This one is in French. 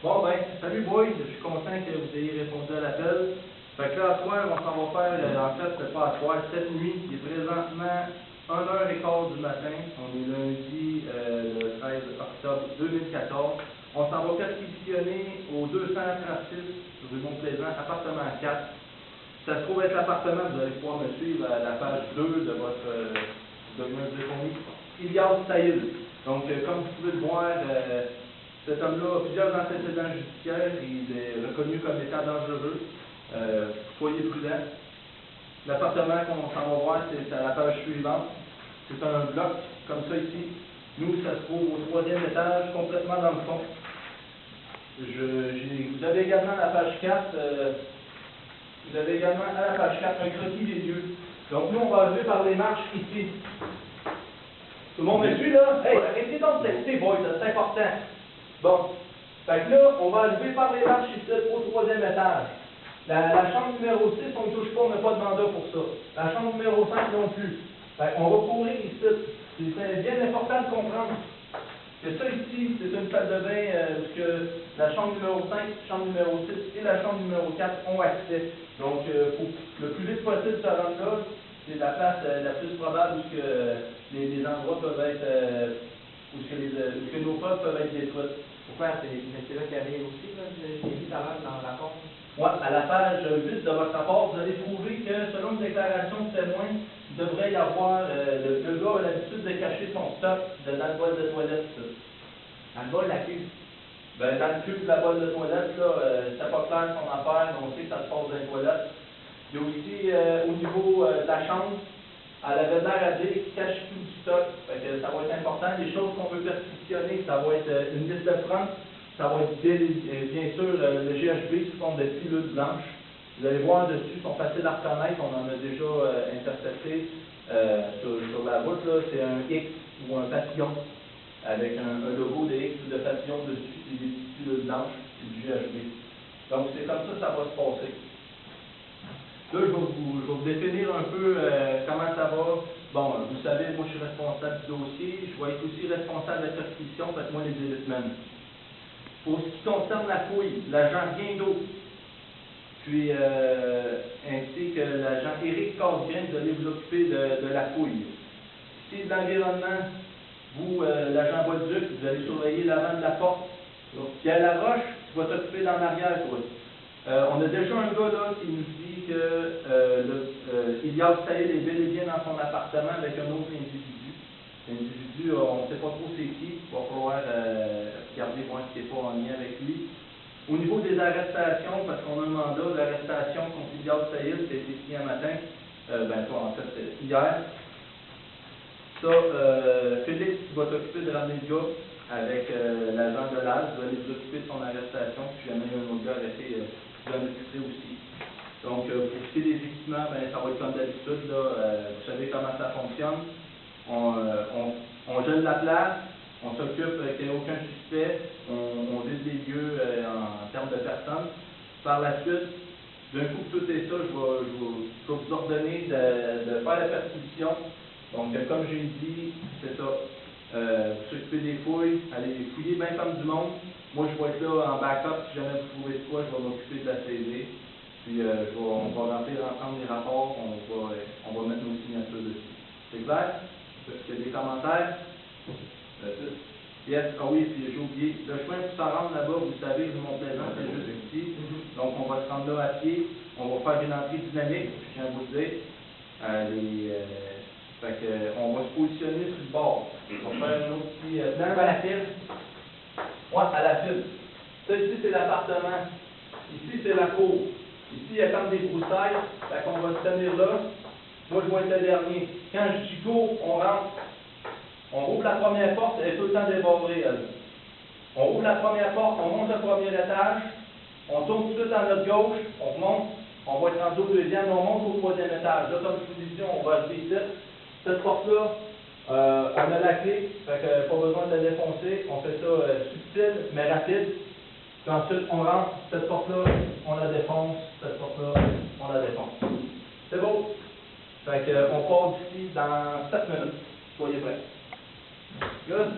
Bon ben, salut boys, je suis content que vous ayez répondu à l'appel. Fait que là, à soir, on s'en va faire, en fait, c'est pas à soir, cette nuit, il est présentement 1h15 du matin. On est lundi, le 13 octobre 2014. On s'en va perquisitionner au 236 rue Mont-Plaisant, appartement 4. Ça se trouve être l'appartement, vous allez pouvoir me suivre à la page 2 de votre document de téléphonie. Ilias Saïd. Donc, comme vous pouvez le voir, cet homme-là a plusieurs antécédents judiciaires. Il est reconnu comme étant dangereux. Soyez prudents. L'appartement qu'on s'en va voir, c'est à la page suivante. C'est un bloc, comme ça ici. Nous, ça se trouve au 3e étage, complètement dans le fond. Vous avez également à la page 4, vous avez également à la page 4 un croquis des lieux. Donc, nous, on va arriver par les marches ici. Tout le monde me suit, là? Hey, arrêtez donc de texter, boys, c'est important. Bon. Fait que là, on va arriver par les marches ici, au 3e étage. La chambre numéro 6, on ne touche pas, on n'a pas de mandat pour ça. La chambre numéro 5 non plus. Fait qu'on va courir ici. C'est bien important de comprendre que ça ici, c'est une salle de bain où la chambre numéro 5, chambre numéro 6 et la chambre numéro 4 ont accès. Donc, pour le plus vite possible se rendre là, c'est la place la plus probable où les endroits peuvent être, où nos preuves peuvent être détruites. Pourquoi? C'est là qu'il y avait aussi, là, j'ai vu tout à l'heure dans le rapport. Oui, à la page 8 de votre rapport, vous allez trouver que, selon une déclaration de témoin, il devrait y avoir, le gars a l'habitude de cacher son stock dans le bol de toilette. Dans le bol, la cuve. Ben, dans le cube de la boîte de toilette, là, c'est pas clair son affaire, mais on sait que ça se passe dans les toilettes. Il y a aussi, au niveau de la chambre, elle avait l'air à dire qu'il cache tout du stock. Fait que ça va être important. Les choses qu'on veut perquisitionner, ça va être une liste de francs, ça va être bien sûr le GHB sous forme de pilules blanches. Vous allez voir dessus, ils sont faciles à reconnaître, on en a déjà intercepté sur la route. C'est un X ou un papillon avec un logo de X ou de papillon dessus, c'est des petites pilules blanches, c'est du GHB. Donc c'est comme ça va se passer. Là, je vais vous définir un peu comment ça va. Bon, vous savez, moi je suis responsable du dossier, je vais être aussi responsable de la perquisition, faites-moi les élitements. Pour ce qui concerne la fouille, l'agent Guindo, puis ainsi que l'agent Éric Casgrain, vous allez vous occuper de la fouille. Si de l'environnement, vous, l'agent Bolduc, vous allez surveiller l'avant de la porte. Pierre Laroche, tu vas t'occuper dans l'arrière, toi. On a déjà un gars là qui nous dit que Ilias Saïd est bel et bien dans son appartement avec un autre individu. L'individu, on ne sait pas trop c'est qui, il va falloir regarder voir ce qui n'est pas en lien avec lui. Au niveau des arrestations, parce qu'on a un mandat d'arrestation contre Ilias Saïd, qui a été signé un matin, en fait, hier. Ça, Félix, tu vas t'occuper de ramener le gars avec l'agent de l'AS, vous allez vous occuper de son arrestation, puis jamais un autre gars arrêté, vous en occuperez aussi. Donc, pour ce qui est des équipements, ça va être comme d'habitude, vous savez comment ça fonctionne. On gèle la place, on s'occupe qu'il n'y ait aucun suspect, on vise les lieux en termes de personnes. Par la suite, d'un coup que tout est ça, je vais vous ordonner de faire la perquisition. Donc, comme j'ai dit, c'est ça. Vous s'occupez des fouilles, allez fouiller bien comme du monde. Moi, je vais être là en backup. Si jamais vous trouvez de quoi, je vais m'occuper de la CV. Puis, on va remplir ensemble les rapports, on va mettre nos signatures dessus. C'est clair? Est-ce qu'il y a des commentaires? Yes, ah oui, puis j'ai oublié. Le chemin pour s'en rendre là-bas, vous savez, rue Mont-Plaisant, c'est juste ici. Donc, on va se rendre là à pied. On va faire une entrée dynamique, je tiens à vous le dire. Fait que, on va se positionner sur le bord. On va faire un autre petit... Dans la file? Oui, à la file. Ça, ici, c'est l'appartement. Ici, c'est la cour. Ici, il y a comme des broussailles. Fait qu'on va se tenir là. Moi, je vais être le dernier. Quand je dis go, on rentre. On ouvre la première porte, elle est tout le temps débarrée, elle. On ouvre la première porte, on monte le premier étage. On tourne tout de suite à notre gauche. On remonte. On va être rendu au deuxième. On monte au 3e étage. Là, comme je vous disais, on va arriver ici. Cette porte-là, on a la clé, fait que pas besoin de la défoncer. On fait ça subtil, mais rapide. Puis ensuite, on rentre, cette porte-là, on la défonce, cette porte-là, on la défonce. C'est beau? Fait que, on part d'ici dans 7 minutes. Soyez prêts. Good?